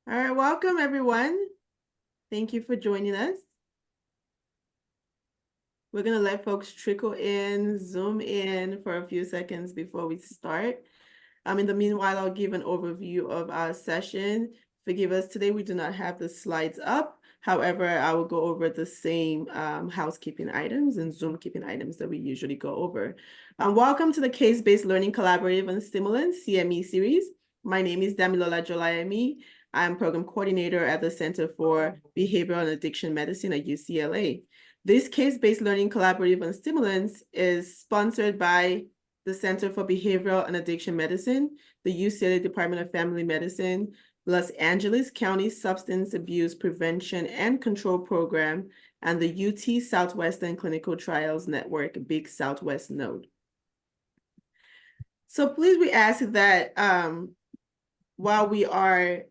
All right, welcome everyone. Thank you for joining us. We're gonna let folks trickle in, zoom in for a few seconds before we start. In the meanwhile, I'll give an overview of our session. Forgive us, today we do not have the slides up. However, I will go over the same housekeeping items and Zoom keeping items that we usually go over. Welcome to the Case-Based Learning Collaborative on Stimulants, CME series. My name is Nabila Jolayemi. I'm program coordinator at the Center for Behavioral and Addiction Medicine at UCLA. This case-based learning collaborative on stimulants is sponsored by the Center for Behavioral and Addiction Medicine, the UCLA Department of Family Medicine, Los Angeles County Substance Abuse Prevention and Control Program, and the UT Southwestern Clinical Trials Network, Big Southwest Node. So please, we ask that while we are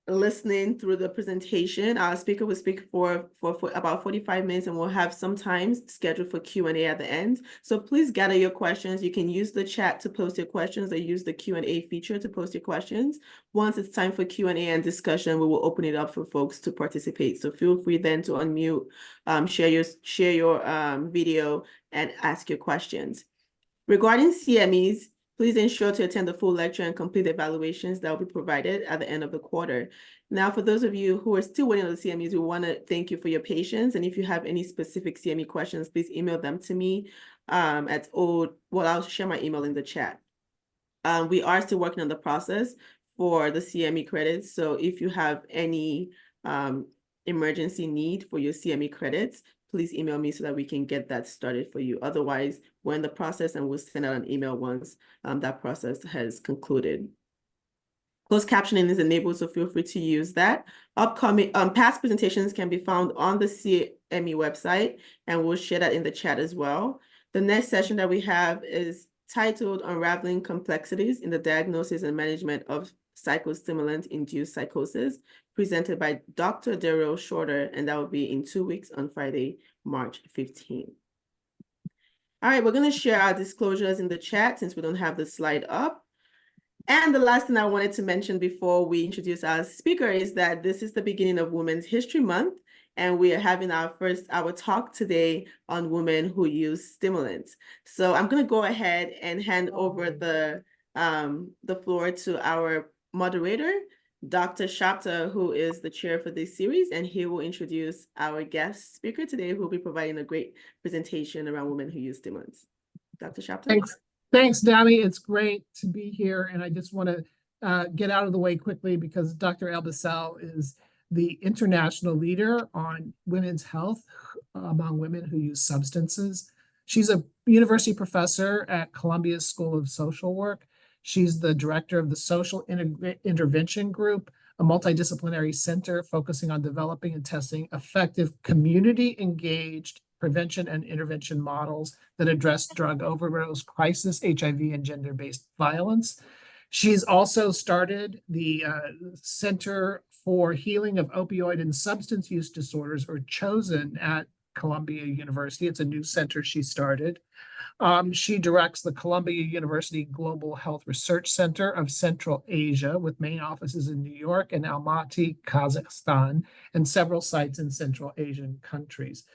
listening through the presentation, our speaker will speak for about 45 minutes, and we'll have some time scheduled for Q&A at the end. So please gather your questions. You can use the chat to post your questions or use the Q&A feature to post your questions. Once it's time for Q&A and discussion, we will open it up for folks to participate. So feel free then to unmute, share your video and ask your questions. Regarding CMEs, please ensure to attend the full lecture and complete the evaluations that will be provided at the end of the quarter. Now, for those of you who are still waiting on the CMEs, we want to thank you for your patience. And if you have any specific CME questions, please email them to me I'll share my email in the chat. We are still working on the process for the CME credits. So if you have any emergency need for your CME credits, please email me so that we can get that started for you. Otherwise, we're in the process and we'll send out an email once that process has concluded. Closed captioning is enabled, so feel free to use that. Upcoming past presentations can be found on the CME website, and we'll share that in the chat as well. The next session that we have is titled Unraveling Complexities in the Diagnosis and Management of Psychostimulant-Induced Psychosis, presented by Dr. Daryl Shorter, and that will be in 2 weeks on Friday, March 15th. All right, we're going to share our disclosures in the chat since we don't have the slide up. And the last thing I wanted to mention before we introduce our speaker is that this is the beginning of Women's History Month, and we are having our talk today on women who use stimulants. So I'm going to go ahead and hand over the floor to our moderator, Dr. Shapta, who is the chair for this series, and he will introduce our guest speaker today, who will be providing a great presentation around women who use stimulants. Dr. Shapta? Thanks, Dami. It's great to be here, and I just want to get out of the way quickly because Dr. Bassel is the international leader on women's health among women who use substances. She's a university professor at Columbia School of Social Work. She's the director of the Social Intervention Group, a multidisciplinary center focusing on developing and testing effective community-engaged prevention and intervention models that address drug overdose crisis, HIV, and gender-based violence. She's also started the Center for Healing of Opioid and Substance Use Disorders, or CHOSEN, at Columbia University. It's a new center she started. She directs the Columbia University Global Health Research Center of Central Asia, with main offices in New York and Almaty, Kazakhstan, and several sites in Central Asian countries.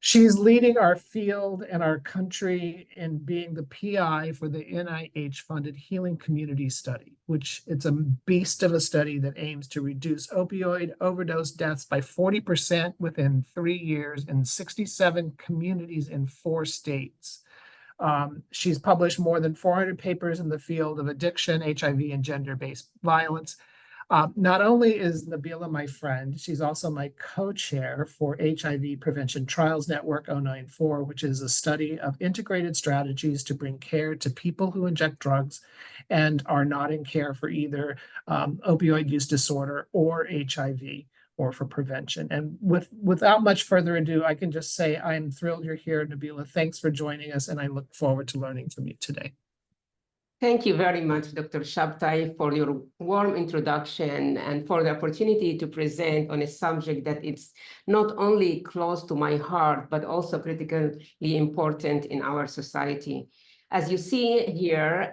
She's leading our field and our country in being the PI for the NIH-funded Healing Community Study, which it's a beast of a study that aims to reduce opioid overdose deaths by 40% within 3 years in 67 communities in 4 states. She's published more than 400 papers in the field of addiction, HIV, and gender-based violence. Not only is Nabila my friend, she's also my co-chair for HIV Prevention Trials Network 094, which is a study of integrated strategies to bring care to people who inject drugs and are not in care for either opioid use disorder or HIV, or for prevention. And without much further ado, I can just say I'm thrilled you're here, Nabila. Thanks for joining us, and I look forward to learning from you today. Thank you very much, Dr. Shabtai, for your warm introduction and for the opportunity to present on a subject that is not only close to my heart, but also critically important in our society. As you see here,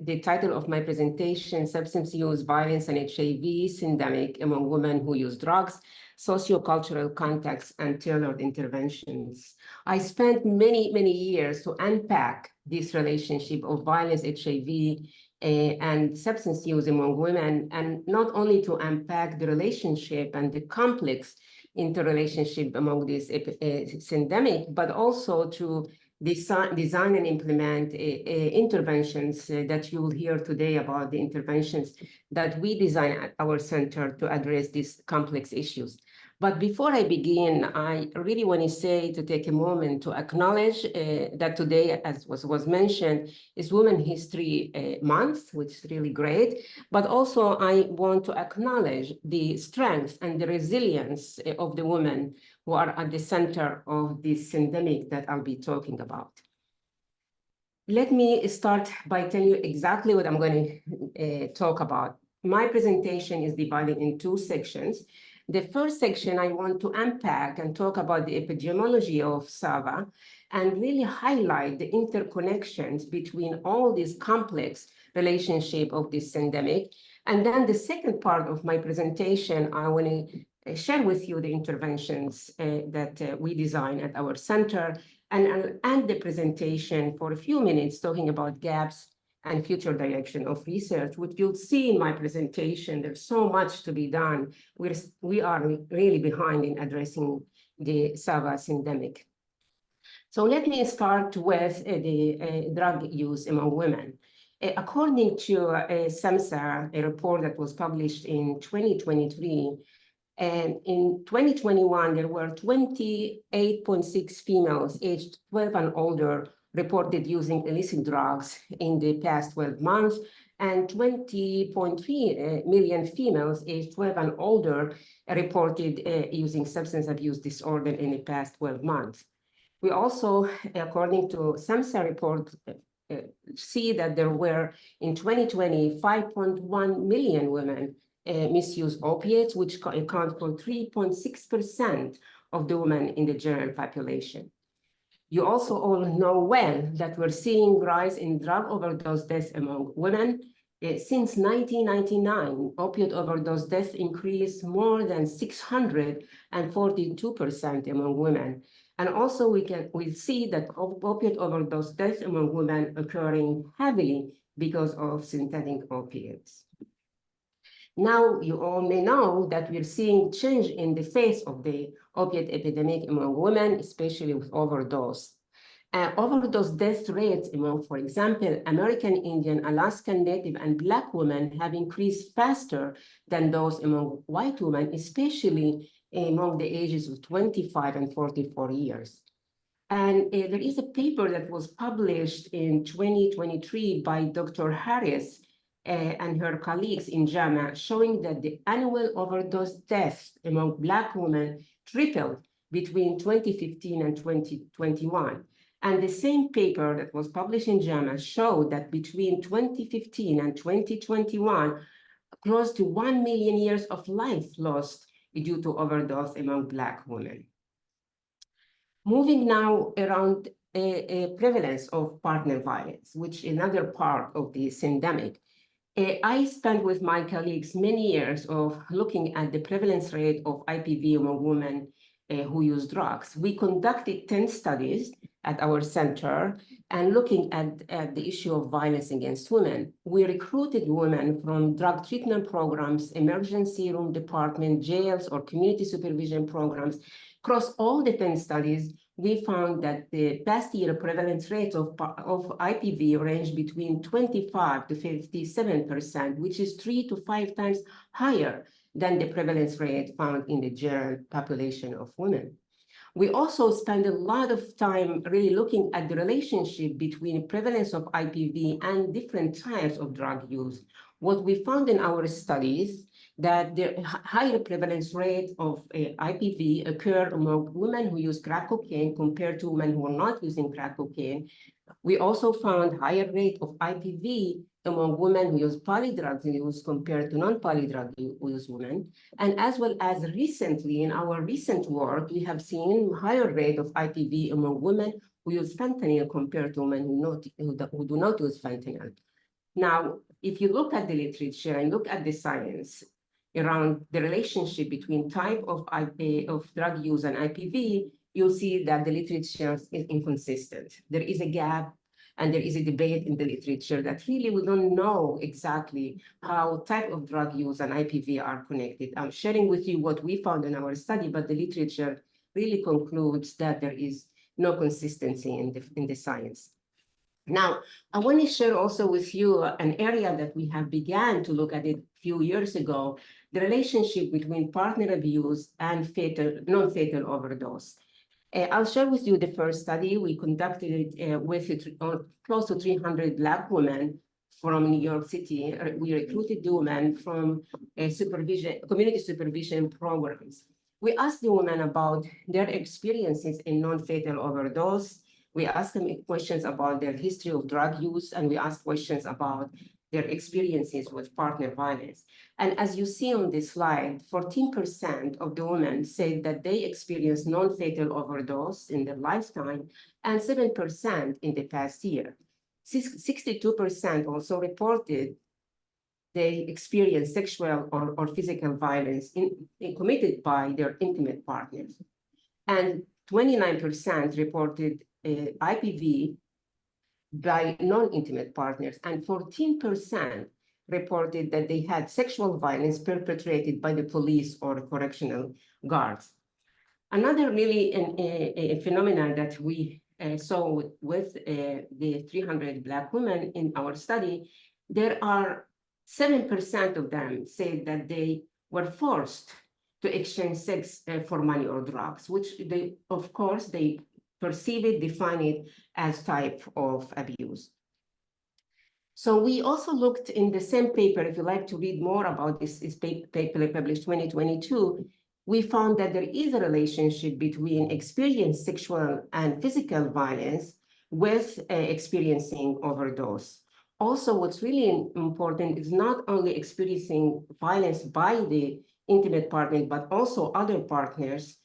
the title of my presentation, Substance Use, Violence, and HIV, Syndemic among Women Who Use Drugs, Socio-Cultural Contexts, and Tailored Interventions. I spent many, many years to unpack this relationship of violence, HIV, and substance use among women, and not only to unpack the relationship and the complex interrelationship among these syndemic, but also to design and implement interventions that you will hear today about the interventions that we design at our center to address these complex issues. But before I begin, I really want to take a moment to acknowledge that today, as was mentioned, is Women History Month, which is really great. But also I want to acknowledge the strength and the resilience of the women who are at the center of this pandemic that I'll be talking about. Let me start by telling you exactly what I'm going to talk about. My presentation is divided in two sections. The first section, I want to unpack and talk about the epidemiology of SAVA and really highlight the interconnections between all these complex relationship of this pandemic. And then the second part of my presentation, I want to share with you the interventions that we design at our center, and I'll end the presentation for a few minutes talking about gaps and future direction of research, which you'll see in my presentation. There's so much to be done. We are really behind in addressing the SAVA syndemic. So let me start with the drug use among women. According to SAMHSA, a report that was published in 2023, and in 2021, there were 28.6 females aged 12 and older reported using illicit drugs in the past 12 months, and 20.3 million females aged 12 and older reported using substance abuse disorder in the past 12 months. We also, according to SAMHSA report, see that there were, in 2020, 5.1 million women misuse opiates, which account for 3.6% of the women in the general population. You also all know well that we're seeing rise in drug overdose deaths among women. Since 1999, opiate overdose deaths increased more than 642% among women. And also we see that opiate overdose deaths among women occurring heavily because of synthetic opiates. Now, you all may know that we're seeing change in the face of the opiate epidemic among women, especially with overdose. Overdose death rates among, for example, American Indian, Alaskan Native, and Black women have increased faster than those among white women, especially among the ages of 25 and 44 years. And there is a paper that was published in 2023 by Dr. Harris and her colleagues in JAMA, showing that the annual overdose deaths among Black women tripled between 2015 and 2021. And the same paper that was published in JAMA showed that between 2015 and 2021, close to 1 million years of life lost due to overdose among Black women. Moving now around a prevalence of partner violence, which is another part of the syndemic. I spent with my colleagues many years of looking at the prevalence rate of IPV among women who use drugs. We conducted 10 studies at our center and looking at the issue of violence against women. We recruited women from drug treatment programs, emergency room department, jails, or community supervision programs. Across all the 10 studies, we found that the past year prevalence rate of IPV ranged between 25 to 57%, which is 3 to 5 times higher than the prevalence rate found in the general population of women. We also spend a lot of time really looking at the relationship between prevalence of IPV and different types of drug use. What we found in our studies that the higher prevalence rate of IPV occur among women who use crack cocaine compared to women who are not using crack cocaine. We also found higher rate of IPV among women who use polydrug use compared to non-polydrug use women. And as well as recently, in our recent work, we have seen higher rate of IPV among women who use fentanyl compared to women who do not use fentanyl. Now, if you look at the literature and look at the science around the relationship between type of drug use and IPV, you'll see that the literature is inconsistent. There is a gap, and there is a debate in the literature that really we don't know exactly how type of drug use and IPV are connected. I'm sharing with you what we found in our study, but the literature really concludes that there is no consistency in the science. Now, I want to share also with you an area that we have began to look at it a few years ago, the relationship between partner abuse and non-fatal overdose. I'll share with you the first study. We conducted it with close to 300 Black women from New York City. We recruited the women from community supervision programs. We asked the women about their experiences in non-fatal overdose. We asked them questions about their history of drug use, and we asked questions about their experiences with partner violence. And as you see on this slide, 14% of the women said that they experienced non-fatal overdose in their lifetime, and 7% in the past year. 62% also reported they experienced sexual or physical violence committed by their intimate partners. And 29% reported IPV by non-intimate partners, and 14% reported that they had sexual violence perpetrated by the police or correctional guards. Another really a phenomenon that we saw with the 300 Black women in our study, there are 7% of them say that they were forced to exchange sex for money or drugs, which they, of course, they perceive it, define it as type of abuse. So we also looked in the same paper, if you like to read more about this paper published 2022, we found that there is a relationship between experienced sexual and physical violence with experiencing overdose. Also, what's really important is not only experiencing violence by the intimate partner, but also other partners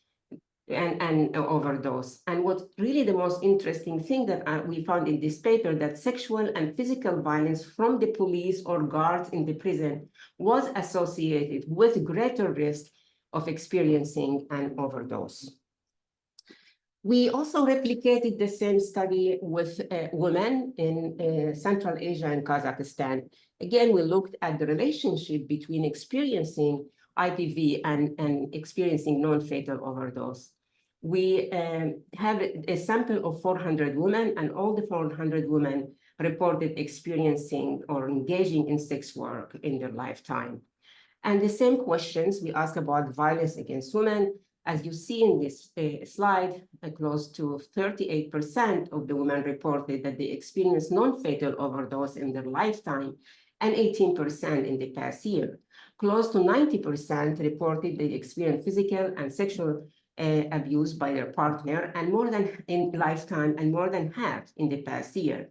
and overdose. And what's really the most interesting thing that we found in this paper, that sexual and physical violence from the police or guards in the prison was associated with greater risk of experiencing an overdose. We also replicated the same study with women in Central Asia and Kazakhstan. Again, we looked at the relationship between experiencing IPV and experiencing non-fatal overdose. We have a sample of 400 women, and all the 400 women reported experiencing or engaging in sex work in their lifetime. And the same questions we ask about violence against women. As you see in this slide, close to 38% of the women reported that they experienced non-fatal overdose in their lifetime, and 18% in the past year. Close to 90% reported they experienced physical and sexual abuse by their partner, and more than in lifetime, and more than half in the past year.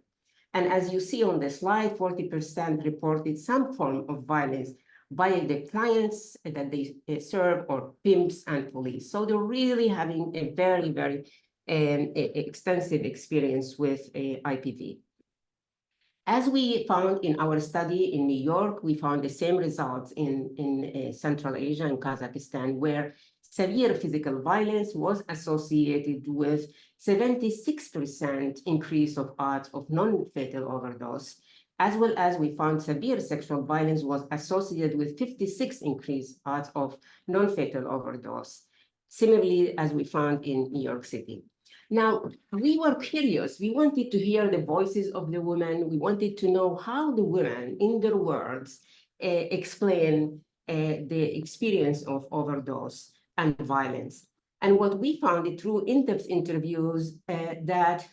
And as you see on the slide, 40% reported some form of violence by the clients that they serve, or pimps and police. So they're really having a very, very extensive experience with IPV. As we found in our study in New York, we found the same results in Central Asia and Kazakhstan, where severe physical violence was associated with 76% increase of odds of non-fatal overdose, as well as we found severe sexual violence was associated with 56% increase odds of non-fatal overdose, similarly as we found in New York City. Now, we were curious. We wanted to hear the voices of the women. We wanted to know how the women, in their words, explain the experience of overdose and violence. And what we found through in-depth interviews that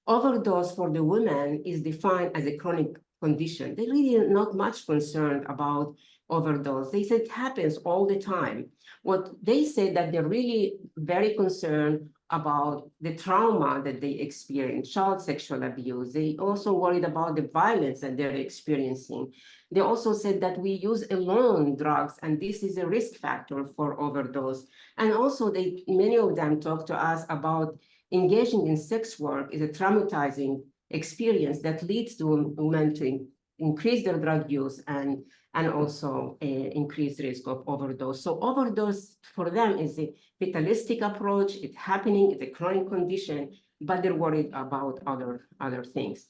overdose for the women is defined as a chronic condition. They're really not much concerned about overdose. They said it happens all the time. What they say that they're really very concerned about the trauma that they experience, child sexual abuse. They also worried about the violence that they're experiencing. They also said that we use alone drugs, and this is a risk factor for overdose. And also many of them talk to us about engaging in sex work is a traumatizing experience that leads to women to increase their drug use and also increased risk of overdose. So overdose for them is a fatalistic approach. It's happening, it's a chronic condition, but they're worried about other things.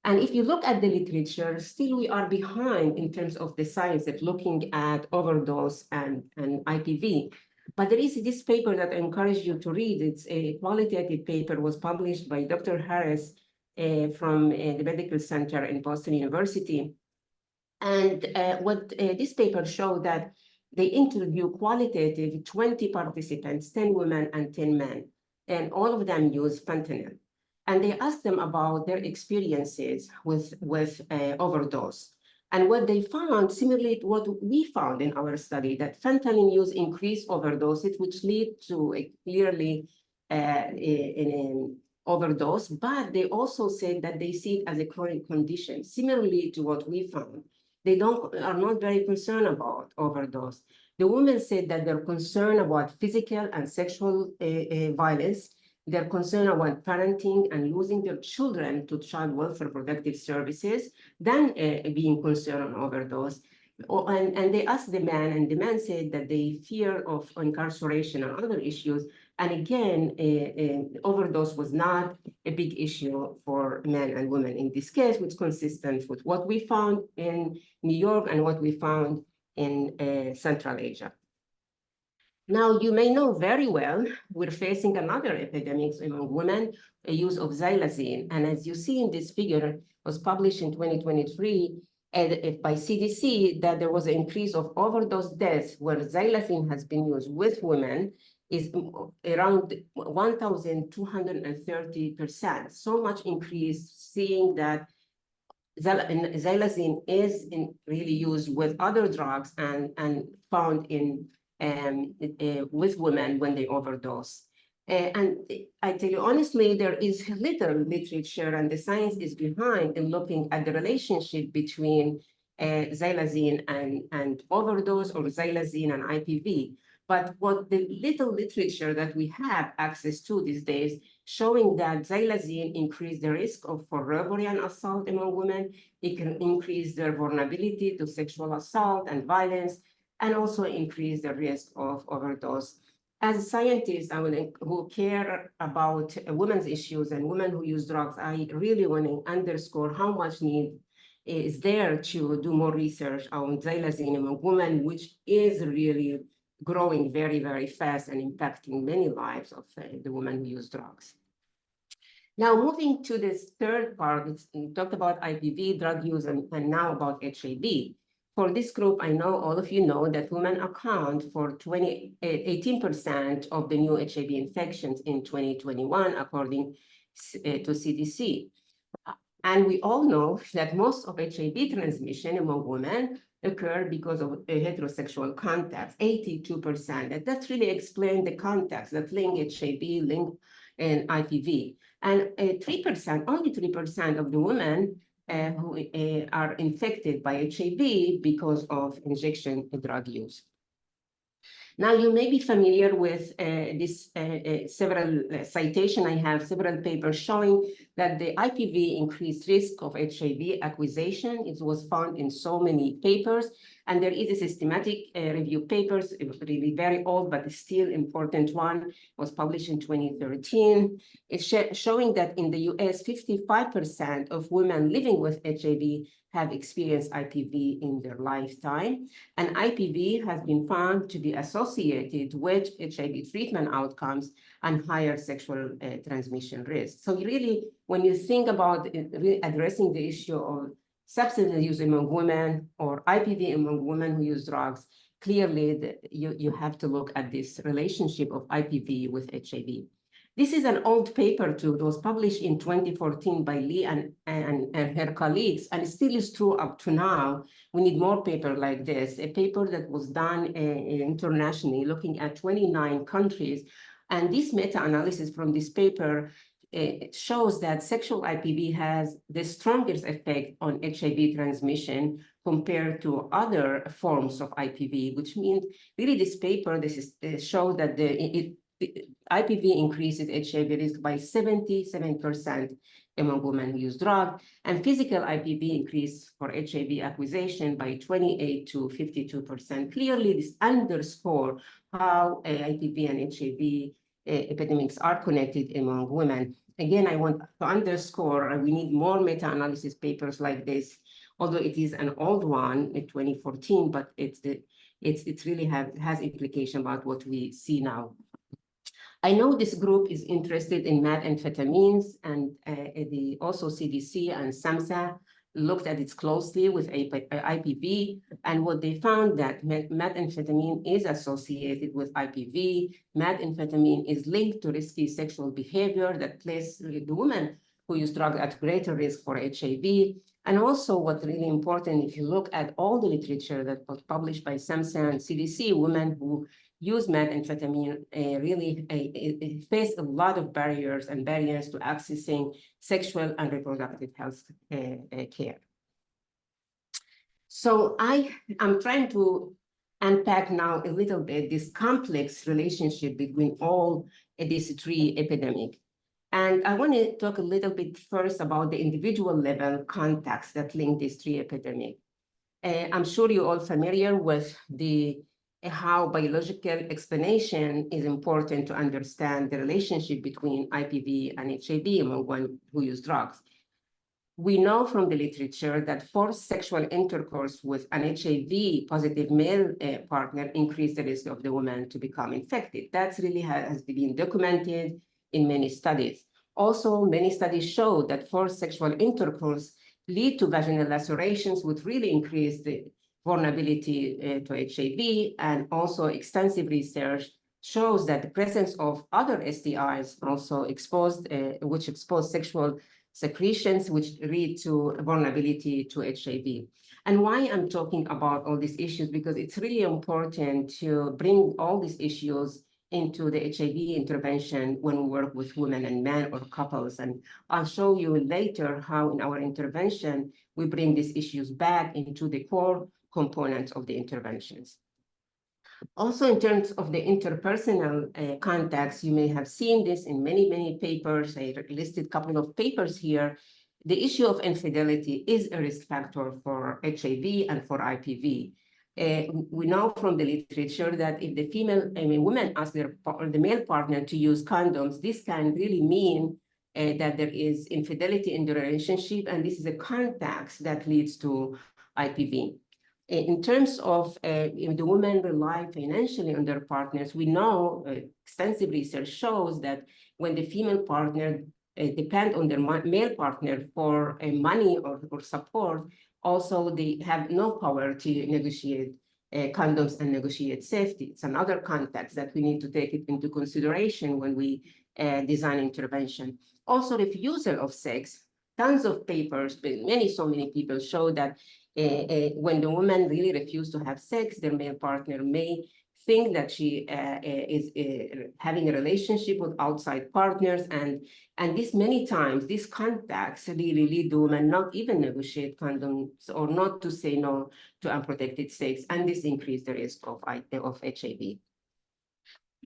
And if you look at the literature, still we are behind in terms of the science of looking at overdose and IPV. But there is this paper that I encourage you to read. It's a qualitative paper, was published by Dr. Harris from the Medical Center in Boston University. And what this paper showed that they interviewed qualitative 20 participants, 10 women and 10 men, and all of them used fentanyl. And they asked them about their experiences with overdose. And what they found, similarly to what we found in our study, that fentanyl use increased overdoses, which lead to a clearly an overdose, but they also said that they see it as a chronic condition, similarly to what we found. They are not very concerned about overdose. The women said that they're concerned about physical and sexual violence. They're concerned about parenting and losing their children to child welfare protective services than being concerned on overdose. And they asked the man, and the man said that they fear of incarceration and other issues. And again, overdose was not a big issue for men and women in this case, which is consistent with what we found in New York and what we found in Central Asia. Now, you may know very well, we're facing another epidemic among women, a use of xylazine. And as you see in this figure, was published in 2023 by CDC, that there was an increase of overdose deaths where xylazine has been used with women is around 1,230%. So much increase, seeing that xylazine is really used with other drugs and found in with women when they overdose. And I tell you honestly, there is little literature and the science is behind in looking at the relationship between xylazine and overdose or xylazine and IPV. But what the little literature that we have access to these days, showing that xylazine increased the risk for robbery and assault among women, it can increase their vulnerability to sexual assault and violence, and also increase the risk of overdose. As a scientist, who care about women's issues and women who use drugs, I really want to underscore how much need is there to do more research on xylazine among women, which is really growing very, very fast and impacting many lives of the women who use drugs. Now, moving to this third part, we talked about IPV, drug use, and now about HIV. For this group, I know all of you know that women account for 18% of the new HIV infections in 2021, according to CDC. And we all know that most of HIV transmission among women occur because of heterosexual contacts, 82%. And that really explains the contacts that link HIV, link and IPV. And 3%, only 3% of the women who are infected by HIV because of injection drug use. Now, you may be familiar with this several citation. I have several papers showing that the IPV increased risk of HIV acquisition. It was found in so many papers. And there is a systematic review papers, really very old, but still important one, was published in 2013. It's showing that in the US, 55% of women living with HIV have experienced IPV in their lifetime. And IPV has been found to be associated with HIV treatment outcomes and higher sexual transmission risk. So really, when you think about addressing the issue of substance use among women or IPV among women who use drugs, clearly you have to look at this relationship of IPV with HIV. This is an old paper too. It was published in 2014 by Lee and her colleagues, and it still is true up to now. We need more paper like this, a paper that was done internationally, looking at 29 countries. And this meta-analysis from this paper it shows that sexual IPV has the strongest effect on HIV transmission compared to other forms of IPV, which means really this paper shows that the IPV increases HIV risk by 77% among women who use drugs, and physical IPV increased for HIV acquisition by 28 to 52%. Clearly, this underscores how IPV and HIV epidemics are connected among women. Again, I want to underscore we need more meta-analysis papers like this, although it is an old one in 2014, but it's really has implication about what we see now. I know this group is interested in methamphetamines, and also CDC and SAMHSA looked at it closely with IPV, and what they found that methamphetamine is associated with IPV. Methamphetamine is linked to risky sexual behavior that places the women who use drugs at greater risk for HIV. And also what's really important, if you look at all the literature that was published by SAMHSA and CDC, women who use methamphetamine really face a lot of barriers to accessing sexual and reproductive health care. So I am trying to unpack now a little bit this complex relationship between all these three epidemics. And I want to talk a little bit first about the individual level contacts that link these three epidemics. I'm sure you're all familiar with how biological explanation is important to understand the relationship between IPV and HIV among one who use drugs. We know from the literature that forced sexual intercourse with an HIV positive male partner increase the risk of the woman to become infected. That's really has been documented in many studies. Also, many studies show that forced sexual intercourse lead to vaginal lacerations, which really increase the vulnerability to HIV, and also extensive research shows that the presence of other STIs also which expose sexual secretions, which lead to vulnerability to HIV. And why I'm talking about all these issues, because it's really important to bring all these issues into the HIV intervention when we work with women and men or couples. And I'll show you later how in our intervention, we bring these issues back into the core components of the interventions. Also, in terms of the interpersonal contacts, you may have seen this in many papers. I listed a couple of papers here. The issue of infidelity is a risk factor for HIV and for IPV. We know from the literature that if the women ask the male partner to use condoms, this can really mean that there is infidelity in the relationship, and this is a context that leads to IPV. In terms of if the women rely financially on their partners, we know extensive research shows that when the female partner depend on their male partner for money or support, also they have no power to negotiate condoms and negotiate safety. It's another context that we need to take it into consideration when we design intervention. Also, refusal of sex. Tons of papers, so many people show that when the woman really refuses to have sex, their male partner may think that she is having a relationship with outside partners, and this many times, these contacts really lead the woman not even negotiate condoms or not to say no to unprotected sex, and this increases the risk of HIV.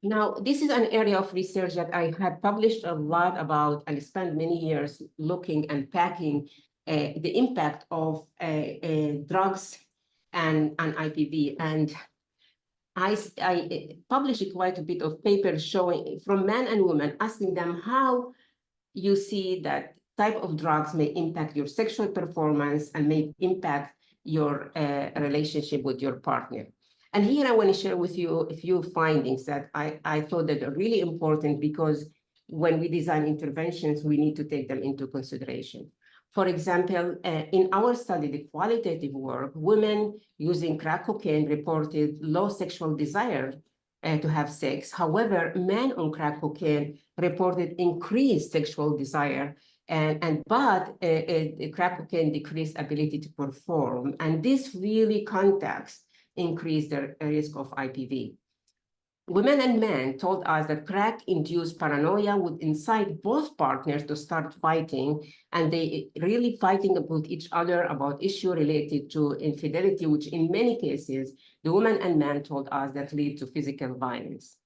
Now, this is an area of research that I had published a lot about and spent many years looking and packing the impact of drugs and IPV. And I published quite a bit of papers showing from men and women, asking them how you see that type of drugs may impact your sexual performance and may impact your relationship with your partner. And here I want to share with you a few findings that I thought that are really important, because when we design interventions, we need to take them into consideration. For example, in our study, the qualitative work, women using crack cocaine reported low sexual desire to have sex. However, men on crack cocaine reported increased sexual desire, but crack cocaine decreased ability to perform. And this really context increased the risk of IPV. Women and men told us that crack-induced paranoia would incite both partners to start fighting, and they really fighting with each other about issues related to infidelity, which in many cases, the women and men told us that lead to physical violence.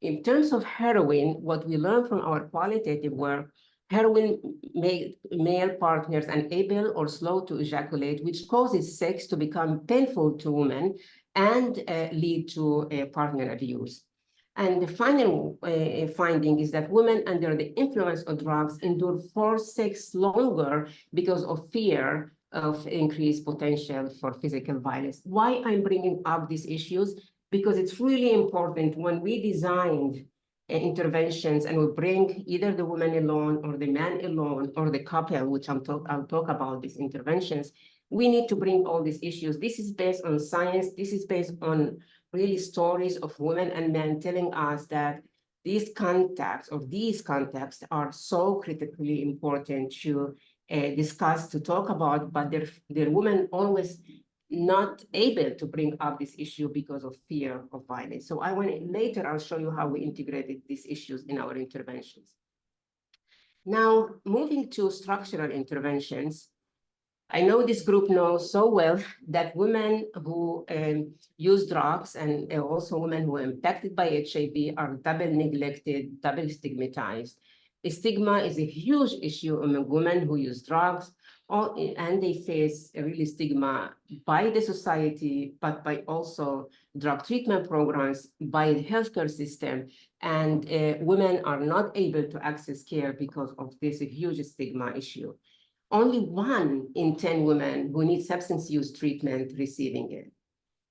in terms of heroin, what we learned from our qualitative work, heroin made male partners unable or slow to ejaculate, which causes sex to become painful to women and lead to partner abuse. And the final finding is that women under the influence of drugs endure forced sex longer because of fear of increased potential for physical violence. Why I'm bringing up these issues? Because it's really important when we designed interventions and we bring either the woman alone or the man alone or the couple, which I'll talk about these interventions, we need to bring all these issues. This is based on science. This is based on really stories of women and men telling us that these contacts are so critically important to discuss, to talk about, but they're women always not able to bring up this issue because of fear of violence. So later I'll show you how we integrated these issues in our interventions. Now, moving to structural interventions, I know this group knows so well that women who use drugs and also women who are impacted by HIV are double neglected, double stigmatized. Stigma is a huge issue among women who use drugs, and they face a really stigma by the society, but by also drug treatment programs, by the healthcare system, and women are not able to access care because of this huge stigma issue. Only 1 in 10 women who need substance use treatment receiving it.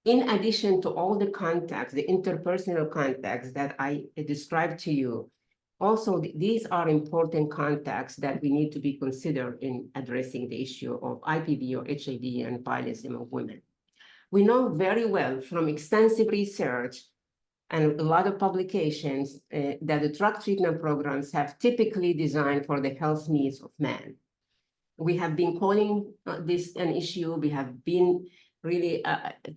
In addition to all the contacts, the interpersonal contacts that I described to you, also these are important contacts that we need to be considered in addressing the issue of IPV or HIV and violence among women. We know very well from extensive research and a lot of publications that the drug treatment programs have typically designed for the health needs of men. We have been calling this an issue. We have been really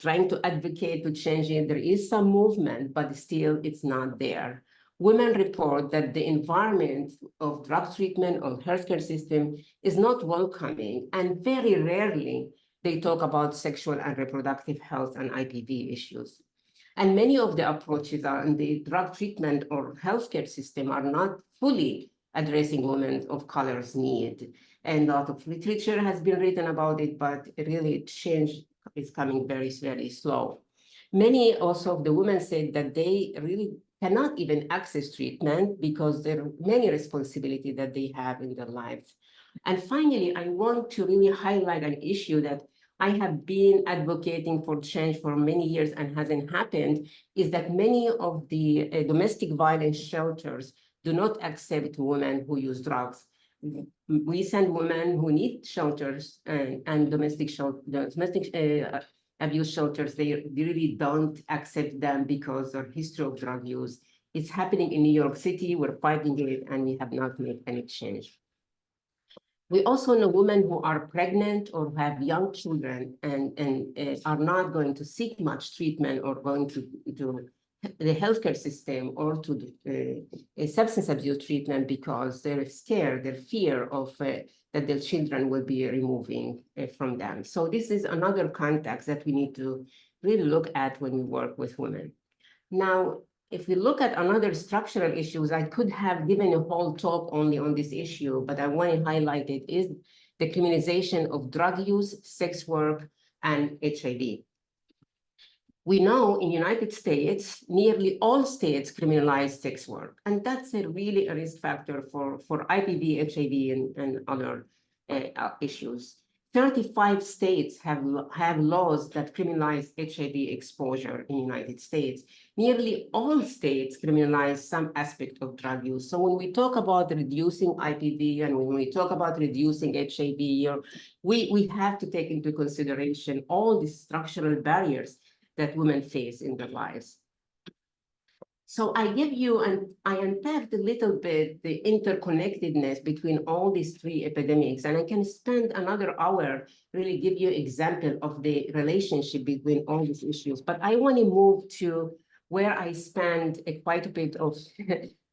trying to advocate to change it. There is some movement, but still it's not there. Women report that the environment of drug treatment or healthcare system is not welcoming, and very rarely they talk about sexual and reproductive health and IPV issues. And many of the approaches in the drug treatment or healthcare system are not fully addressing women of color's need. And a lot of literature has been written about it, but really change is coming very, very slow. Many also of the women said that they really cannot even access treatment because there are many responsibilities that they have in their lives. And finally, I want to really highlight an issue that I have been advocating for change for many years and hasn't happened, is that many of the domestic violence shelters do not accept women who use drugs. We send women who need shelters and domestic abuse shelters. They really don't accept them because of history of drug use. It's happening in New York City. We're fighting it, and we have not made any change. We also know women who are pregnant or have young children and are not going to seek much treatment or going to the healthcare system or to a substance abuse treatment because they're scared, they're fear of that their children will be removing from them. So this is another context that we need to really look at when we work with women. Now, if we look at another structural issues, I could have given a whole talk only on this issue, but I want to highlight it, is the criminalization of drug use, sex work, and HIV. We know in the United States, nearly all states criminalize sex work, and that's really a risk factor for IPV, HIV, and other issues. 35 states have laws that criminalize HIV exposure in the United States. Nearly all states criminalize some aspect of drug use. So when we talk about reducing IPV and when we talk about reducing HIV, we have to take into consideration all the structural barriers that women face in their lives. So I give you, and I unpacked a little bit the interconnectedness between all these 3 epidemics, and I can spend another hour really give you an example of the relationship between all these issues. But I want to move to where I spend quite a bit of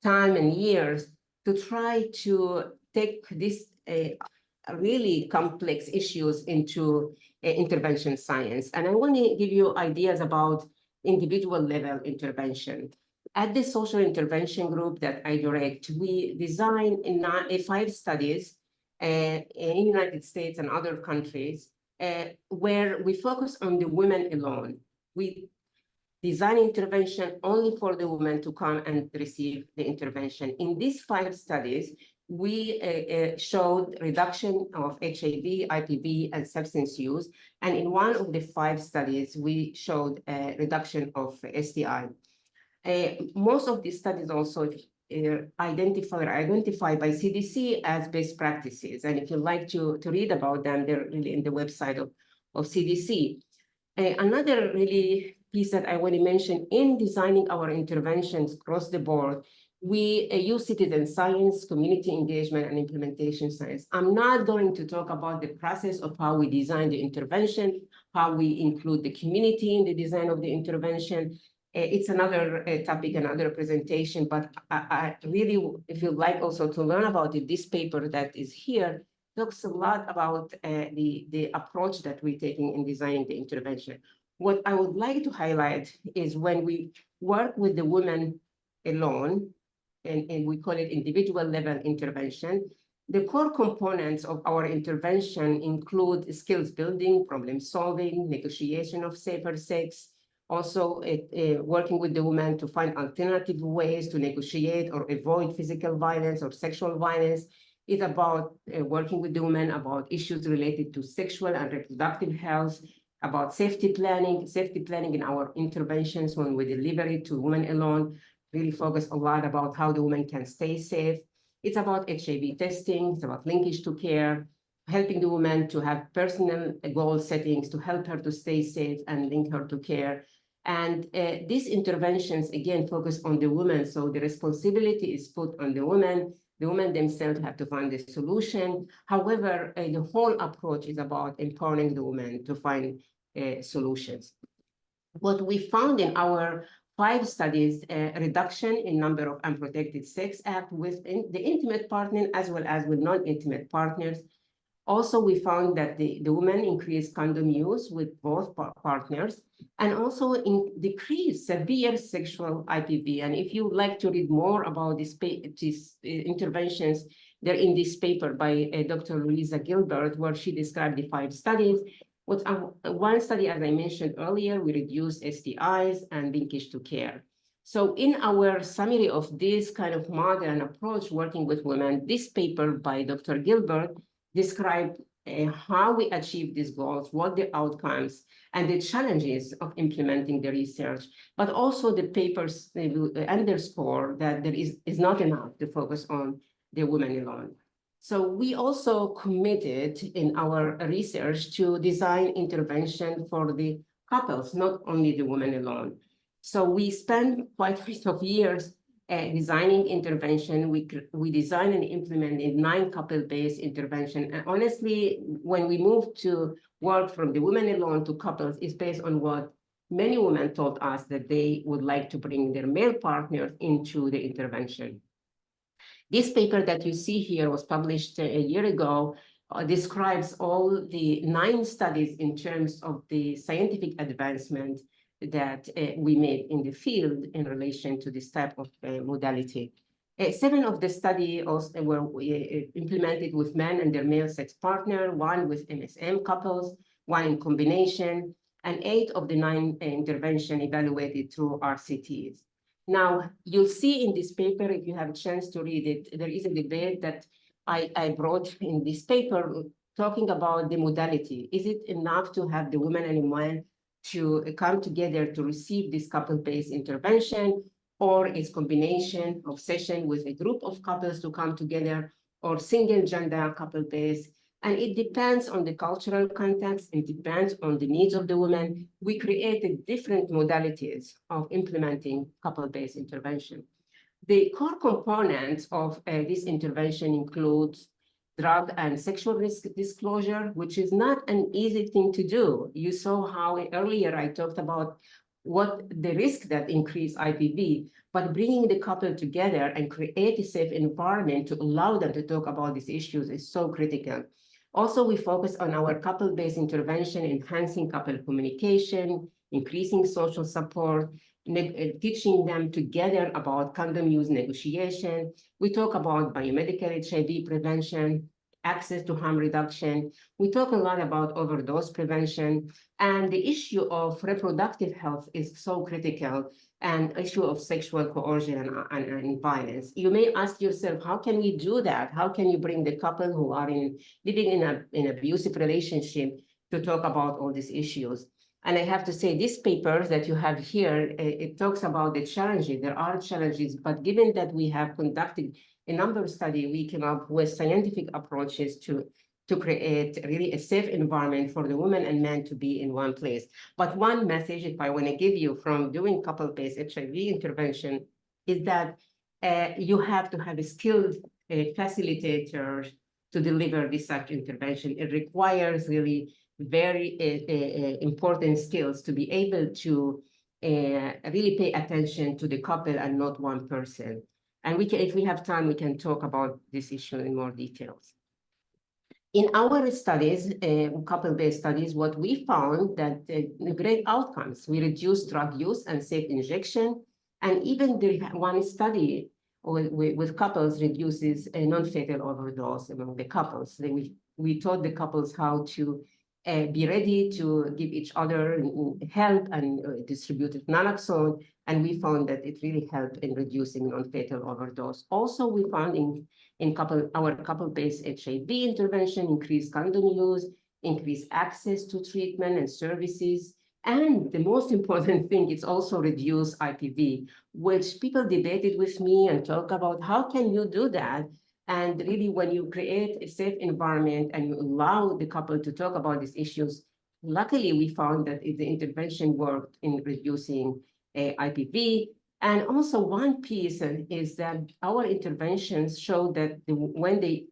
time and years to try to take this really complex issues into intervention science. And I want to give you ideas about individual level intervention. At the social intervention group that I direct, we design 5 studies in the United States and other countries where we focus on the women alone. We design intervention only for the women to come and receive the intervention. In these 5 studies, we showed reduction of HIV, IPV, and substance use. And in one of the 5 studies, we showed a reduction of STI. Most of these studies also identified by CDC as best practices. And if you'd like to read about them, they're really in the website of CDC. Another really piece that I want to mention in designing our interventions across the board, we use citizen science, community engagement, and implementation science. I'm not going to talk about the process of how we design the intervention, how we include the community in the design of the intervention. It's another topic, another presentation, but I really, if you'd like also to learn about it, this paper that is here talks a lot about the approach that we're taking in designing the intervention. What I would like to highlight is when we work with the women alone, and we call it individual level intervention, the core components of our intervention include skills building, problem solving, negotiation of safer sex, also working with the women to find alternative ways to negotiate or avoid physical violence or sexual violence. It's about working with the women about issues related to sexual and reproductive health, about safety planning in our interventions when we deliver it to women alone, really focus a lot about how the woman can stay safe. It's about HIV testing, it's about linkage to care, helping the woman to have personal goal settings to help her to stay safe and link her to care. And these interventions, again, focus on the woman. So the responsibility is put on the woman. The women themselves have to find the solution. However, the whole approach is about empowering the women to find solutions. What we found in our 5 studies, a reduction in number of unprotected sex acts with the intimate partner as well as with non-intimate partners. Also, we found that the women increased condom use with both partners and also decreased severe sexual IPV. And if you would like to read more about these interventions, they're in this paper by Dr. Louisa Gilbert, where she described the 5 studies. One study, as I mentioned earlier, we reduced STIs and linkage to care. So in our summary of this kind of model and approach working with women, this paper by Dr. Gilbert described how we achieve these goals, what the outcomes, and the challenges of implementing the research. But also the papers underscore that there is not enough to focus on the women alone. So we also committed in our research to design intervention for the couples, not only the women alone. So we spent quite a bit of years designing intervention. We design and implemented 9 couple-based intervention. And honestly, when we moved to work from the women alone to couples, it's based on what many women told us that they would like to bring their male partners into the intervention. This paper that you see here was published a year ago, describes all the 9 studies in terms of the scientific advancement that we made in the field in relation to this type of modality. 7 of the study also were implemented with men and their male sex partner, 1 with MSM couples, 1 in combination, and 8 of the 9 intervention evaluated through RCTs. Now, you'll see in this paper, if you have a chance to read it, there is a debate that I brought in this paper talking about the modality. Is it enough to have the woman and the man to come together to receive this couple-based intervention, or is combination of session with a group of couples to come together, or single gender couple-based? And it depends on the cultural context, it depends on the needs of the women. We created different modalities of implementing couple-based intervention. The core components of this intervention includes drug and sexual risk disclosure, which is not an easy thing to do. You saw how earlier I talked about what the risk that increase IPV, but bringing the couple together and create a safe environment to allow them to talk about these issues is so critical. Also, we focus on our couple-based intervention, enhancing couple communication, increasing social support, teaching them together about condom use negotiation. We talk about biomedical HIV prevention, access to harm reduction. We talk a lot about overdose prevention, and the issue of reproductive health is so critical, and issue of sexual coercion and violence. You may ask yourself, how can we do that? How can you bring the couple who are living in an abusive relationship to talk about all these issues? And I have to say, this paper that you have here, it talks about the challenges. There are challenges, but given that we have conducted a number of studies, we came up with scientific approaches to create really a safe environment for the women and men to be in one place. But one message, if I want to give you from doing couple-based HIV intervention, is that you have to have a skilled facilitator to deliver this such intervention. It requires really very important skills to be able to really pay attention to the couple and not one person. And we can, if we have time, we can talk about this issue in more details. In our studies, couple-based studies, what we found that great outcomes. We reduced drug use and safe injection, and even the one study with couples reduces a non-fatal overdose among the couples. We taught the couples how to be ready to give each other help and distributed naloxone, and we found that it really helped in reducing non-fatal overdose. Also, we found in our couple-based HIV intervention, increased condom use, increased access to treatment and services, and the most important thing, it's also reduced IPV, which people debated with me and talk about how can you do that? And really, when you create a safe environment and you allow the couple to talk about these issues, luckily we found that the intervention worked in reducing IPV. And also one piece is that our interventions showed that when the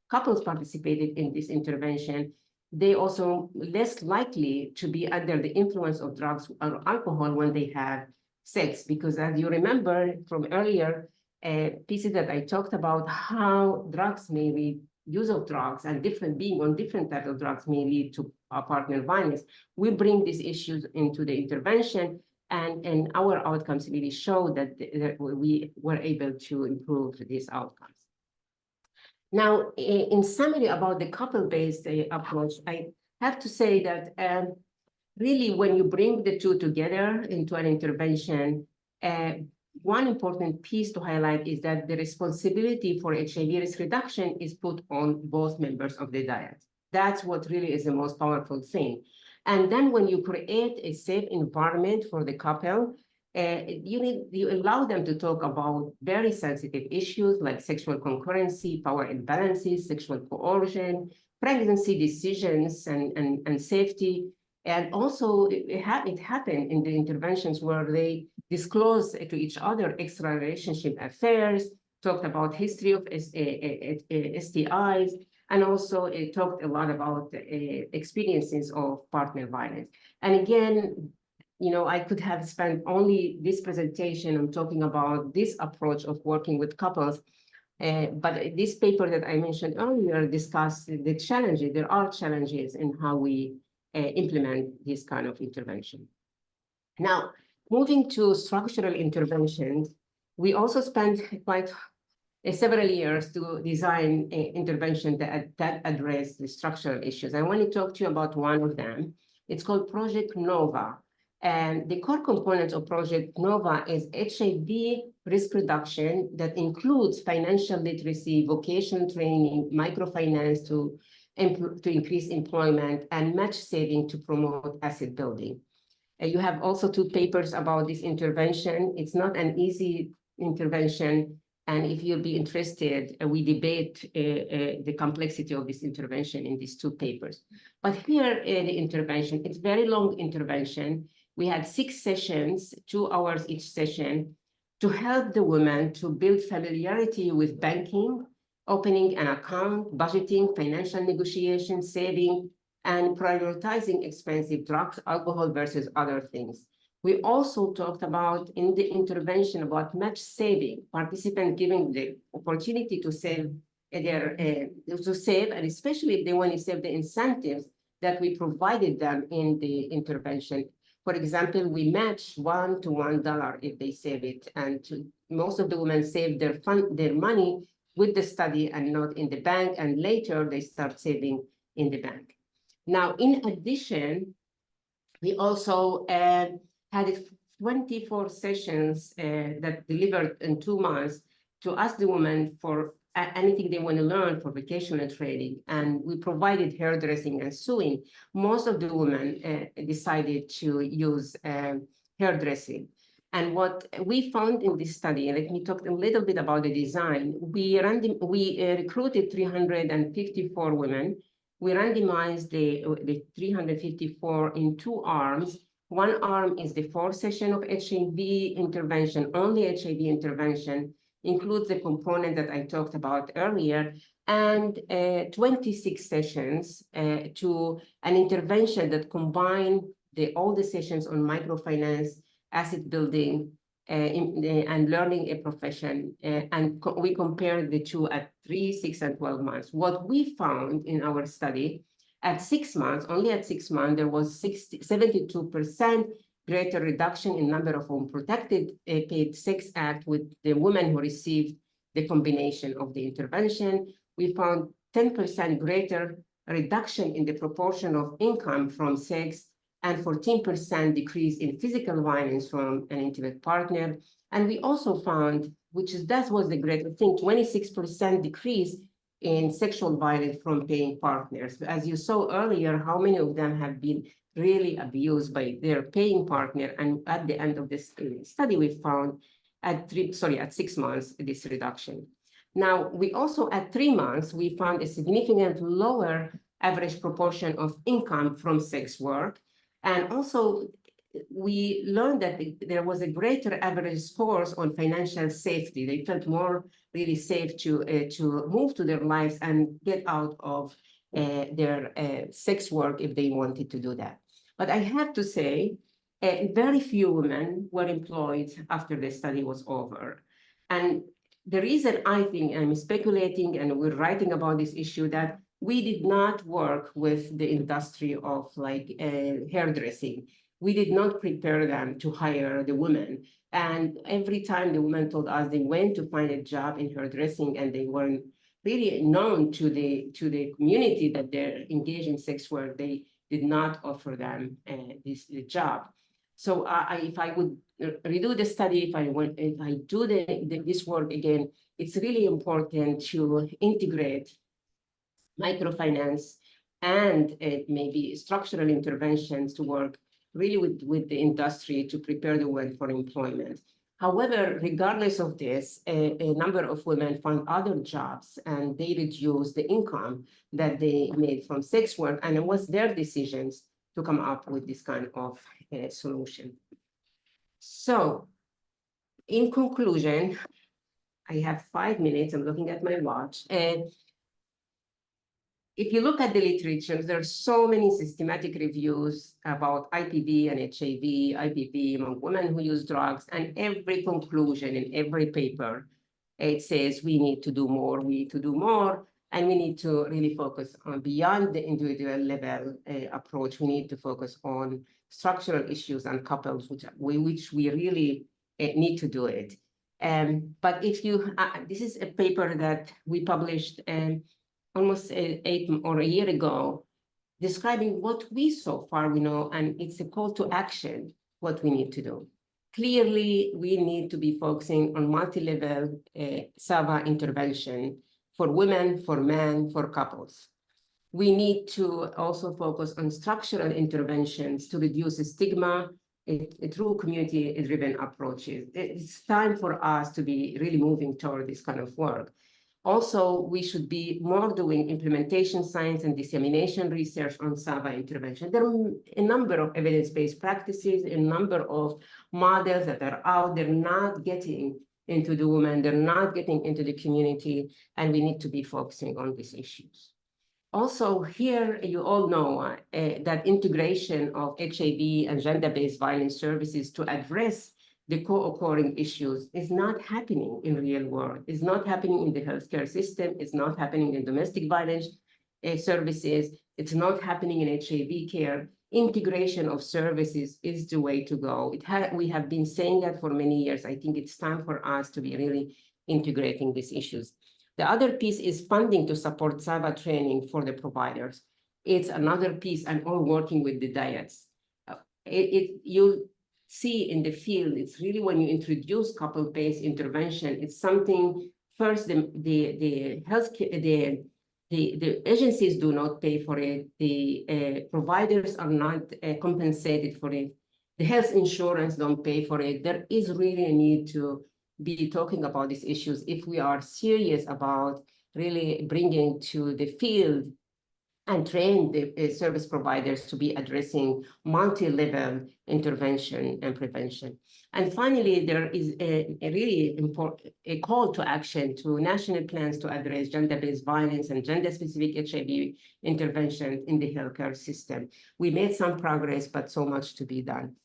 couples participated in this intervention, they also less likely to be under the influence of drugs or alcohol when they have sex, because as you remember from earlier, pieces that I talked about how drugs may lead, use of drugs and being on different types of drugs may lead to partner violence. We bring these issues into the intervention, and our outcomes really show that we were able to improve these outcomes. Now, in summary about the couple-based approach, I have to say that really when you bring the two together into an intervention, one important piece to highlight is that the responsibility for HIV risk reduction is put on both members of the dyad. That's what really is the most powerful thing. And then when you create a safe environment for the couple, you allow them to talk about very sensitive issues like sexual concurrency, power imbalances, sexual coercion, pregnancy decisions, and safety. And also, it happened in the interventions where they disclosed to each other extra relationship affairs, talked about history of STIs, and also it talked a lot about experiences of partner violence. And again, you know, I could have spent only this presentation on talking about this approach of working with couples, but this paper that I mentioned earlier discussed the challenges. There are challenges in how we implement this kind of intervention. Now, moving to structural interventions, we also spent quite several years to design an intervention that address the structural issues. I want to talk to you about one of them. It's called Project NOVA. And the core component of Project NOVA is HIV risk reduction that includes financial literacy, vocational training, microfinance to increase employment, and match saving to promote asset building. You have also two papers about this intervention. It's not an easy intervention. And if you'll be interested, we debate the complexity of this intervention in these two papers. But here, the intervention, it's very long intervention. We had 6 sessions, 2 hours each session, to help the women to build familiarity with banking, opening an account, budgeting, financial negotiation, saving, and prioritizing expensive drugs, alcohol versus other things. We also talked about in the intervention about match saving, participants giving the opportunity to save and especially if they want to save the incentives that we provided them in the intervention. For example, we match $1 to $1 if they save it, and most of the women save their money with the study and not in the bank, and later they start saving in the bank. Now, in addition, we also had 24 sessions that delivered in 2 months to ask the women for anything they want to learn for vocational training. And we provided hairdressing and sewing. Most of the women decided to use hairdressing. And what we found in this study, let me talk a little bit about the design. We recruited 354 women. We randomized the 354 in 2 arms. One arm is the 4 session of HIV intervention, only HIV intervention, includes the component that I talked about earlier, and 26 sessions to an intervention that combine all the sessions on microfinance, asset building, and learning a profession. And we compared the two at 3, 6, and 12 months. What we found in our study, at 6 months, only at 6 months, there was 72% greater reduction in number of unprotected paid sex acts with the women who received the combination of the intervention. We found 10% greater reduction in the proportion of income from sex and 14% decrease in physical violence from an intimate partner. And we also found, that was the great thing, 26% decrease in sexual violence from paying partners. As you saw earlier, how many of them have been really abused by their paying partner. And at the end of this study, we found at 6 months, this reduction. Now, we also, at 3 months, we found a significant lower average proportion of income from sex work. And also, we learned that there was a greater average scores on financial safety. They felt more really safe to move to their lives and get out of their sex work if they wanted to do that. But I have to say, very few women were employed after the study was over. And the reason I think, I'm speculating and we're writing about this issue, that we did not work with the industry of hairdressing. We did not prepare them to hire the women. And every time the women told us they went to find a job in hairdressing and they weren't really known to the community that they're engaged in sex work, they did not offer them this job. So if I would redo the study, if I do this work again, it's really important to integrate microfinance and maybe structural interventions to work really with the industry to prepare the women for employment. However, regardless of this, a number of women found other jobs and they reduced the income that they made from sex work, and it was their decisions to come up with this kind of solution. So, in conclusion, I have 5 minutes, I'm looking at my watch. If you look at the literature, there are so many systematic reviews about IPV and HIV, IPV among women who use drugs, and every conclusion in every paper, it says we need to do more, and we need to really focus on beyond the individual level approach. We need to focus on structural issues and couples, which we really need to do it. But if you, this is a paper that we published almost a year ago, describing what we so far we know, and it's a call to action, what we need to do. Clearly, we need to be focusing on multi-level SAVA intervention for women, for men, for couples. We need to also focus on structural interventions to reduce stigma through community-driven approaches. It's time for us to be really moving toward this kind of work. Also, we should be more doing implementation science and dissemination research on SAVA intervention. There are a number of evidence-based practices, a number of models that are out. They're not getting into the women, they're not getting into the community, and we need to be focusing on these issues. Also, here, you all know that integration of HIV and gender-based violence services to address the co-occurring issues is not happening in real world. It's not happening in the healthcare system. It's not happening in domestic violence services. It's not happening in HIV care. integration of services is the way to go. We have been saying that for many years. I think it's time for us to be really integrating these issues. The other piece is funding to support SAVA training for the providers. It's another piece, and all working with the dietes. You see in the field, it's really when you introduce couple-based intervention, it's something, first, the healthcare, the agencies do not pay for it. The providers are not compensated for it. The health insurance don't pay for it. There is really a need to be talking about these issues if we are serious about really bringing to the field and train the service providers to be addressing multi-level intervention and prevention. And finally, there is a really important call to action to national plans to address gender-based violence and gender-specific HIV intervention in the healthcare system. We made some progress, but so much to be done.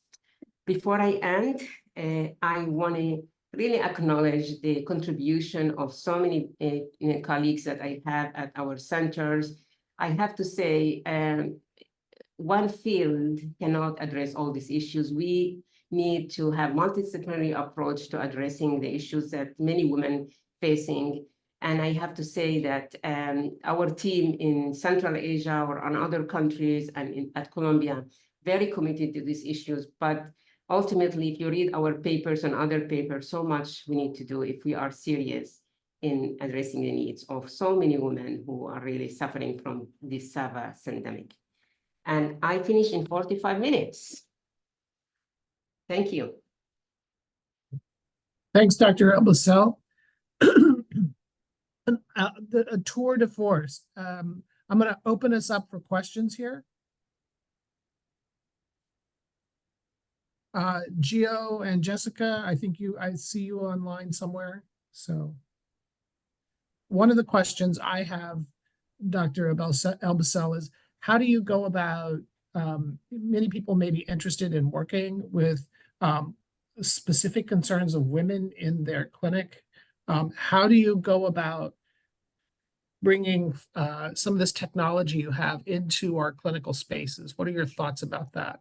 Before I end, I want to really acknowledge the contribution of so many colleagues that I have at our centers. I have to say, one field cannot address all these issues. We need to have multidisciplinary approach to addressing the issues that many women facing. And I have to say that our team in Central Asia or on other countries and at Columbia, very committed to these issues. But ultimately, if you read our papers and other papers, so much we need to do if we are serious in addressing the needs of so many women who are really suffering from this SAVA syndemic. And I finish in 45 minutes. Thank you. Thanks, Dr. Bassel. A tour de force. I'm going to open us up for questions here. Gio and Jessica, I see you online somewhere. So one of the questions I have, Dr. Bassel, is how do you go about, many people may be interested in working with specific concerns of women in their clinic. How do you go about bringing some of this technology you have into our clinical spaces? What are your thoughts about that?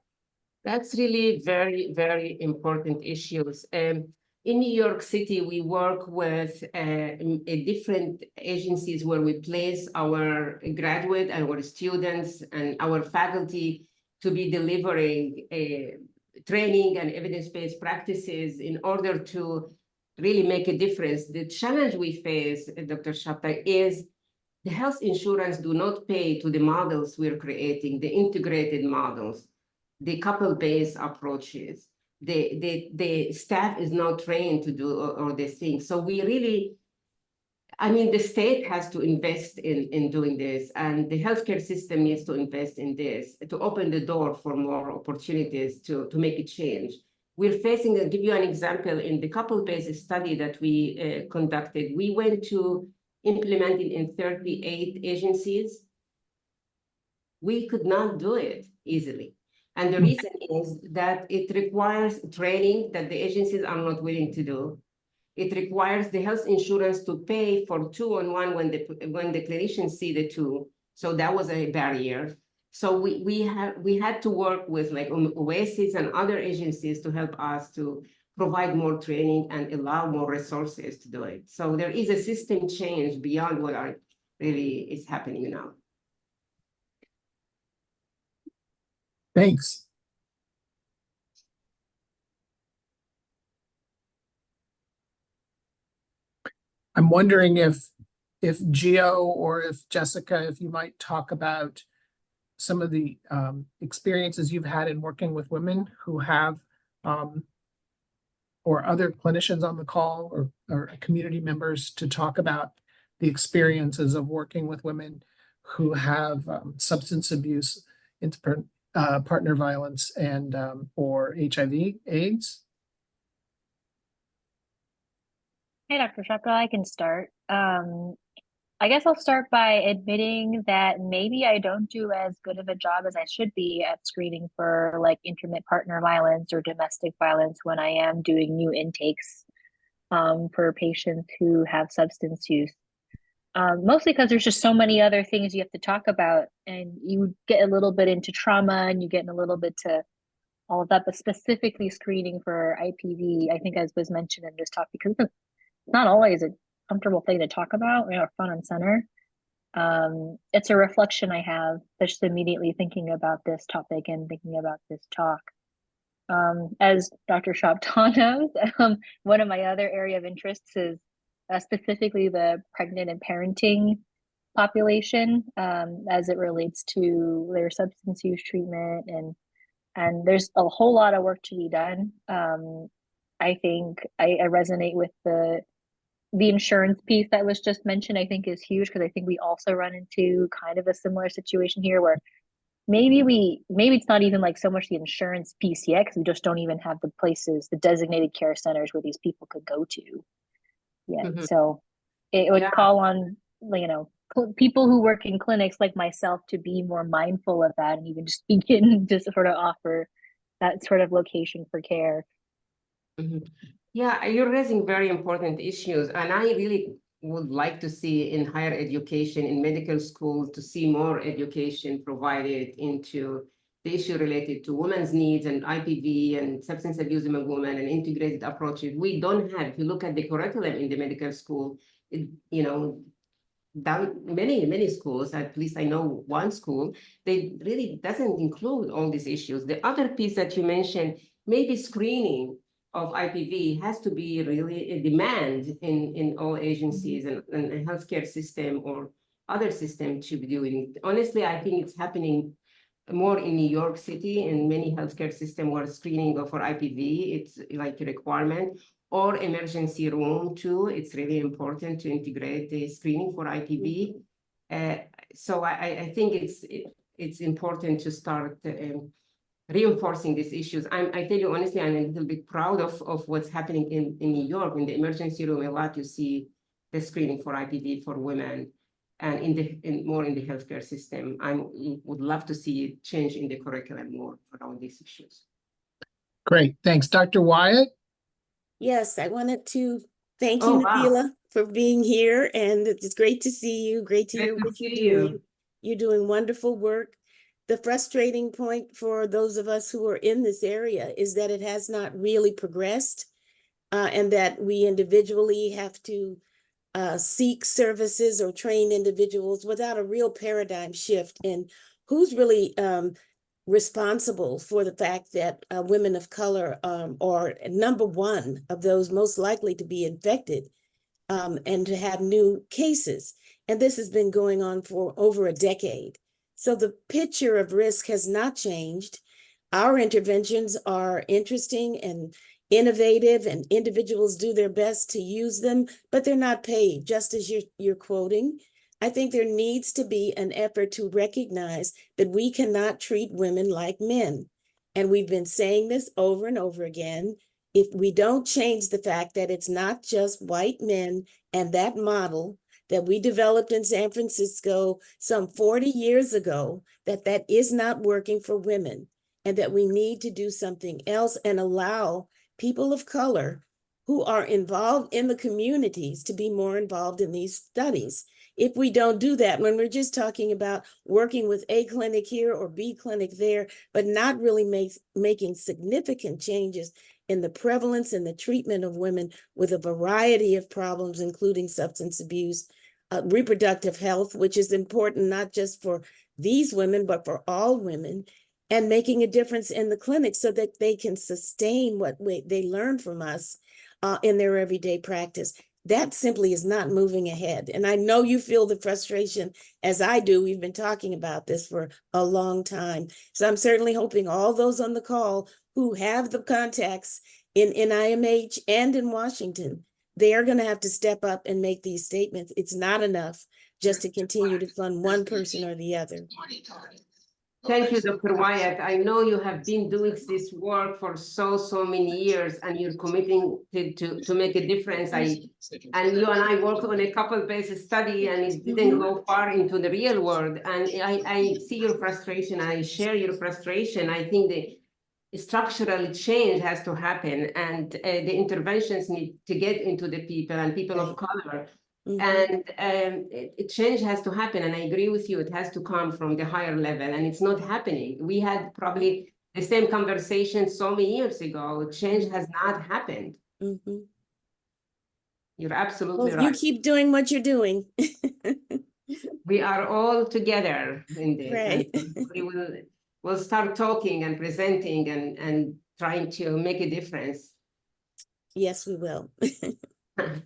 That's really very, very important issues. In New York City, we work with different agencies where we place our graduate and our students and our faculty to be delivering training and evidence-based practices in order to really make a difference. The challenge we face, Dr. Shapta, is the health insurance do not pay to the models we're creating, the integrated models, the couple-based approaches. The staff is not trained to do all these things. So we really, I mean, the state has to invest in doing this, and the healthcare system needs to invest in this to open the door for more opportunities to make a change. We're facing, I'll give you an example, in the couple-based study that we conducted, we went to implement it in 38 agencies. We could not do it easily. And the reason is that it requires training that the agencies are not willing to do. It requires the health insurance to pay for 2-on-1 when the clinicians see the two. So that was a barrier. So we had to work with like Oasis and other agencies to help us to provide more training and allow more resources to do it. So there is a system change beyond what really is happening now. Thanks. I'm wondering if Gio or if Jessica, if you might talk about some of the experiences you've had in working with women who have, or other clinicians on the call or community members to talk about the experiences of working with women who have substance abuse, partner violence, and or HIV/AIDS. Hey, Dr. Shapka, I can start. I guess I'll start by admitting that maybe I don't do as good of a job as I should be at screening for like intimate partner violence or domestic violence when I am doing new intakes for patients who have substance use. Mostly because there's just so many other things you have to talk about, and you get a little bit into trauma and you get a little bit to all of that, but specifically screening for IPV, I think as was mentioned in this talk, because it's not always a comfortable thing to talk about, front and center. It's a reflection I have just immediately thinking about this topic and thinking about this talk. As Dr. Shabta knows, one of my other area of interests is specifically the pregnant and parenting population, as it relates to their substance use treatment, and there's a whole lot of work to be done. I think I resonate with the insurance piece that was just mentioned. I think is huge, because I think we also run into kind of a similar situation here where maybe it's not even like so much the insurance piece yet, because we just don't even have the places, the designated care centers where these people could go to yet. Mhm. So it would Yeah. call on, people who work in clinics like myself to be more mindful of that, and even just begin to sort of offer that sort of location for care. Mhm. Yeah, you're raising very important issues, and I really would like to see in higher education, in medical school, to see more education provided into the issue related to women's needs and IPV and substance abuse among women and integrated approaches. We don't have, if you look at the curriculum in the medical school, down many schools, at least I know one school, they really doesn't include all these issues. The other piece that you mentioned, maybe screening of IPV has to be really a demand in all agencies and a healthcare system or other system to be doing. Honestly, I think it's happening more in New York City, in many healthcare systems where screening for IPV, it's like a requirement, or emergency room too. It's really important to integrate the screening for IPV. So I think it's important to start reinforcing these issues. I tell you honestly, I'm a little bit proud of what's happening in New York. In the emergency room, a lot you see the screening for IPV for women, and more in the healthcare system. I would love to see change in the curriculum more around these issues. Great, thanks. Dr. Wyatt? Yes, I wanted to thank Oh, you, wow. Nabila, for being here, and it's great to see you. Great to Great hear to what you're see you. doing. You're doing wonderful work. The frustrating point for those of us who are in this area is that it has not really progressed, and that we individually have to seek services or train individuals without a real paradigm shift in who's really responsible for the fact that women of color are number one of those most likely to be infected and to have new cases. And this has been going on for over a decade. So the picture of risk has not changed. Our interventions are interesting and innovative, and individuals do their best to use them, but they're not paid, just as you're quoting. I think there needs to be an effort to recognize that we cannot treat women like men. And we've been saying this over and over again. If we don't change the fact that it's not just white men and that model that we developed in San Francisco some 40 years ago, that is not working for women, and that we need to do something else and allow people of color who are involved in the communities to be more involved in these studies. If we don't do that, when we're just talking about working with A clinic here or B clinic there, but not really making significant changes in the prevalence and the treatment of women with a variety of problems, including substance abuse, reproductive health, which is important not just for these women, but for all women, and making a difference in the clinic so that they can sustain what they learn from us in their everyday practice. That simply is not moving ahead. And I know you feel the frustration as I do. We've been talking about this for a long time. So I'm certainly hoping all those on the call who have the contacts in NIMH and in Washington, they are going to have to step up and make these statements. It's not enough just to continue to fund one person or the other. Thank you, Dr. Wyatt. I know you have been doing this work for so many years, and you're committing to make a difference. And you and I worked on a couple-based study, and it didn't go far into the real world. And I see your frustration. I share your frustration. I think the structural change has to happen, and the interventions need to get into the people and people of color. And change has to happen. And I agree with you, it has to come from the higher level, and it's not happening. We had probably the same conversation so many years ago. Change has not happened. You're absolutely Well, you right. keep doing what you're doing. We are all together in this, Right. and we'll start talking and presenting and trying to make a difference. Yes, we will.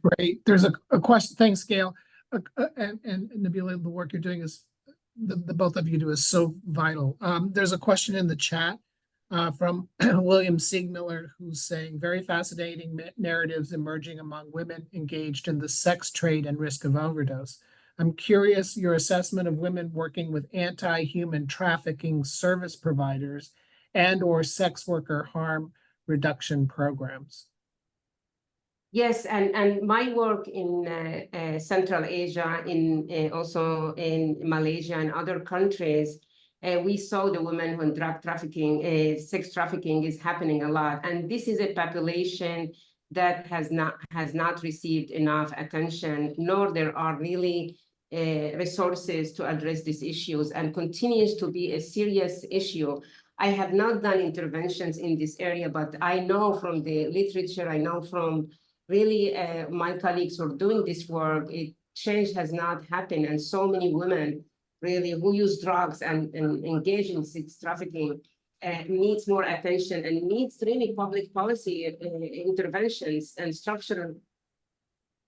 Great. There's a question. Thanks, Gail. And Nabila, the work you're doing is the both of you do is so vital. There's a question in the chat from William Siegmiller, who's saying very fascinating narratives emerging among women engaged in the sex trade and risk of overdose. I'm curious your assessment of women working with anti-human trafficking service providers and/or sex worker harm reduction programs. Yes, and my work in Central Asia, also in Malaysia and other countries, we saw the women when drug trafficking, sex trafficking is happening a lot. And this is a population that has not received enough attention, nor there are really resources to address these issues, and continues to be a serious issue. I have not done interventions in this area, but I know from the literature, I know from really my colleagues who are doing this work, change has not happened. And so many women really who use drugs and engage in sex trafficking needs more attention and needs really public policy interventions and structural,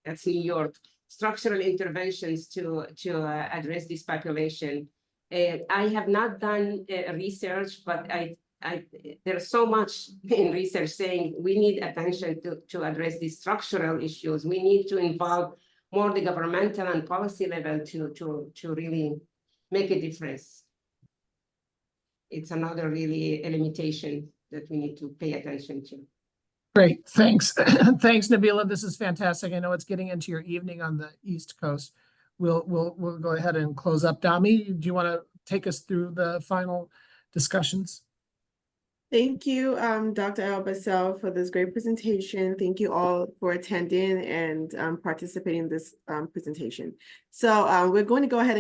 that's New York, structural interventions to address this population. I have not done research, but there's so much in research saying we need attention to address these structural issues. We need to involve more the governmental and policy level to really make a difference. It's another really a limitation that we need to pay attention to. Great, thanks. Thanks, Nabila. This is fantastic. I know it's getting into your evening on the East Coast. We'll go ahead and close up. Dami, do you want to take us through the final discussions? Thank you, Dr. Bassel, for this great presentation. Thank you all for attending and participating in this presentation. So we're going to go ahead and